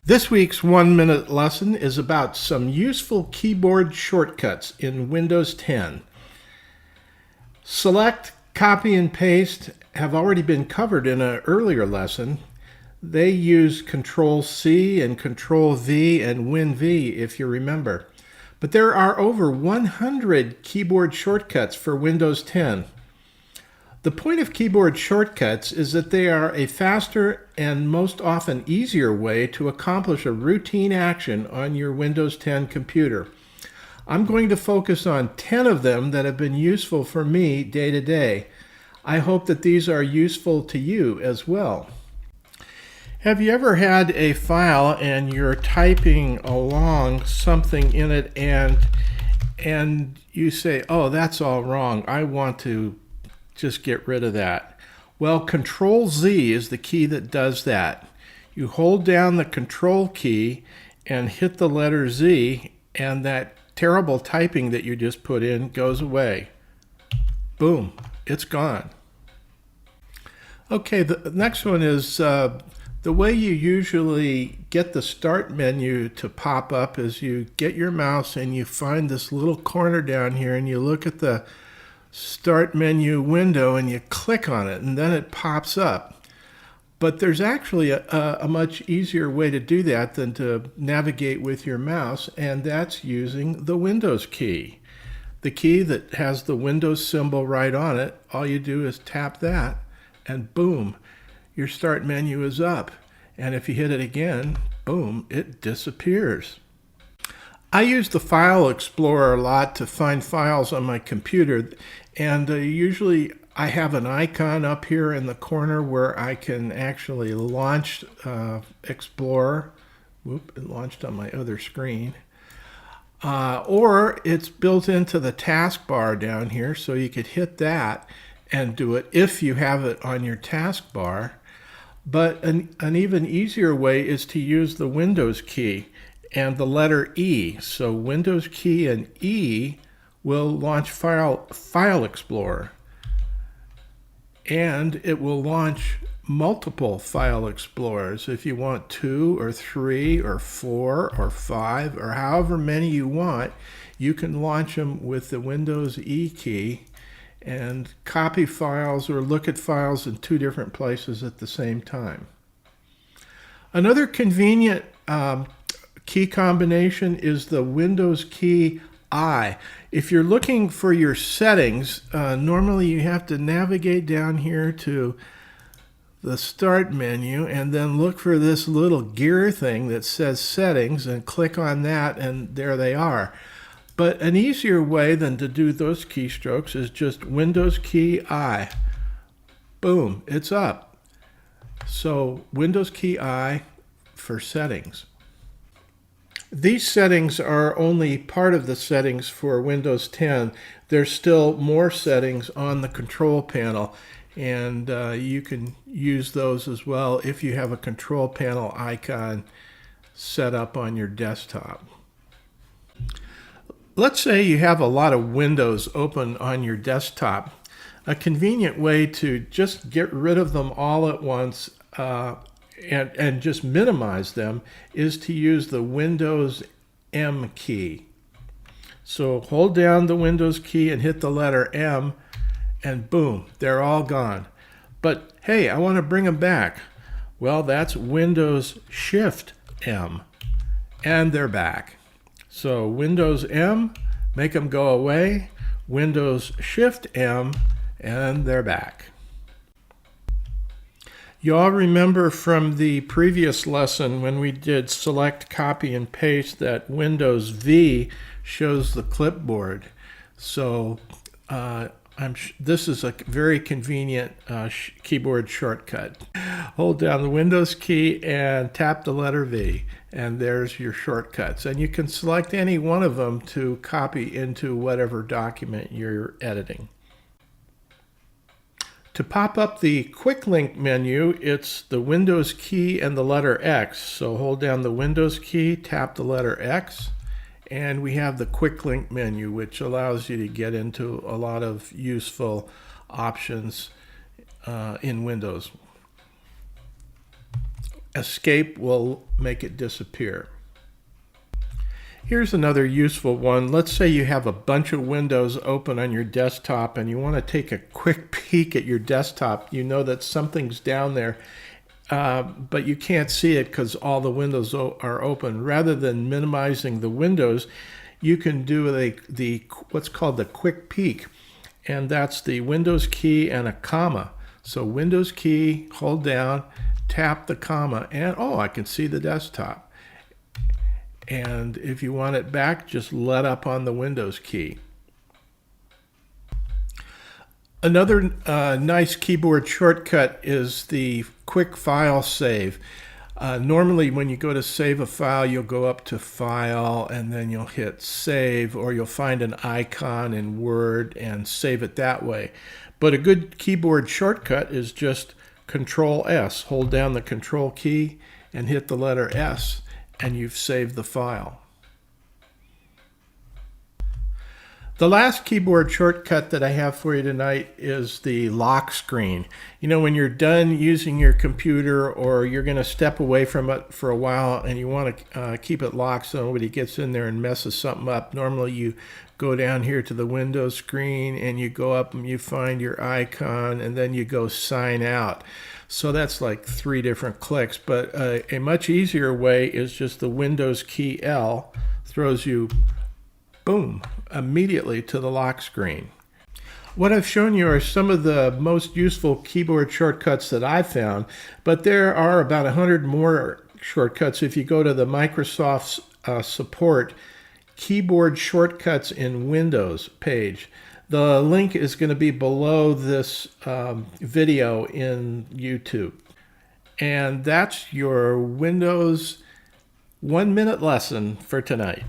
This week's 1-minute lesson is about some useful keyboard shortcuts in Windows 10. Select, copy, and paste have already been covered in an earlier lesson. They use Control-C and Control-V and Win-V if you remember. But there are over 100 keyboard shortcuts for Windows 10. The point of keyboard shortcuts is that they are a faster and most often easier way to accomplish a routine action on your Windows 10 computer. I'm going to focus on 10 of them that have been useful for me day to day. I hope that these are useful to you as well. Have you ever had a file and you're typing along something in it and you say, oh, that's all wrong. I want to just get rid of that. Well, Control-Z is the key that does that. You hold down the Control key and hit the letter Z, and that terrible typing that you just put in goes away. Boom, it's gone. Okay, the next one is the way you usually get the Start menu to pop up is you get your mouse and you find this little corner down here and you look at the Start menu window and you click on it and then it pops up. But there's actually a much easier way to do that than to navigate with your mouse, and that's using the Windows key. The key that has the Windows symbol right on it, all you do is tap that and boom, your Start menu is up. And if you hit it again, boom, it disappears. I use the File Explorer a lot to find files on my computer, and usually I have an icon up here in the corner where I can actually launch Explorer. Whoop, it launched on my other screen. Or it's built into the taskbar down here, so you could hit that and do it if you have it on your taskbar. But an even easier way is to use the Windows key and the letter E. So Windows key and E will launch File Explorer. And it will launch multiple File Explorers. If you want 2 or 3 or 4 or 5 or however many you want, you can launch them with the Windows E key and copy files or look at files in 2 different places at the same time. Another convenient key combination is the Windows key I. If you're looking for your settings, normally you have to navigate down here to the Start menu and then look for this little gear thing that says Settings and click on that, and there they are. But an easier way than to do those keystrokes is just Windows key I. Boom, it's up. So Windows key I for settings. These settings are only part of the settings for Windows 10. There's still more settings on the control panel, and you can use those as well if you have a control panel icon set up on your desktop. Let's say you have a lot of windows open on your desktop. A convenient way to just get rid of them all at once and just minimize them is to use the Windows M key. So hold down the Windows key and hit the letter M, and boom, they're all gone. But hey, I want to bring them back. Well, that's Windows Shift M, and they're back. So Windows M, make them go away. Windows Shift M, and they're back. You all remember from the previous lesson when we did select, copy, and paste that Windows V shows the clipboard. So this is a very convenient keyboard shortcut. Hold down the Windows key and tap the letter V, and there's your shortcuts. And you can select any one of them to copy into whatever document you're editing. To pop up the Quick Link menu, it's the Windows key and the letter X. So hold down the Windows key, tap the letter X, and we have the Quick Link menu, which allows you to get into a lot of useful options in Windows. Escape will make it disappear. Here's another useful one. Let's say you have a bunch of windows open on your desktop and you want to take a quick peek at your desktop. You know that something's down there, but you can't see it because all the windows are open. Rather than minimizing the windows, you can do what's called the quick peek, and that's the Windows key and a comma. So Windows key, hold down, tap the comma, and oh, I can see the desktop. And if you want it back, just let up on the Windows key. Another nice keyboard shortcut is the quick file save. Normally when you go to save a file, you'll go up to File and then you'll hit Save, or you'll find an icon in Word and save it that way. But a good keyboard shortcut is just Control S. Hold down the Control key and hit the letter S, and you've saved the file. The last keyboard shortcut that I have for you tonight is the lock screen. You know, when you're done using your computer or you're going to step away from it for a while and you want to keep it locked so nobody gets in there and messes something up, normally you go down here to the Windows screen and you go up and you find your icon and then you go sign out. So that's like 3 different clicks, but a much easier way is just the Windows key L throws you, boom, immediately to the lock screen. What I've shown you are some of the most useful keyboard shortcuts that I've found, but there are about 100 more shortcuts if you go to the Microsoft's support keyboard shortcuts in Windows page. The link is going to be below this video in YouTube. And that's your Windows 1-minute lesson for tonight.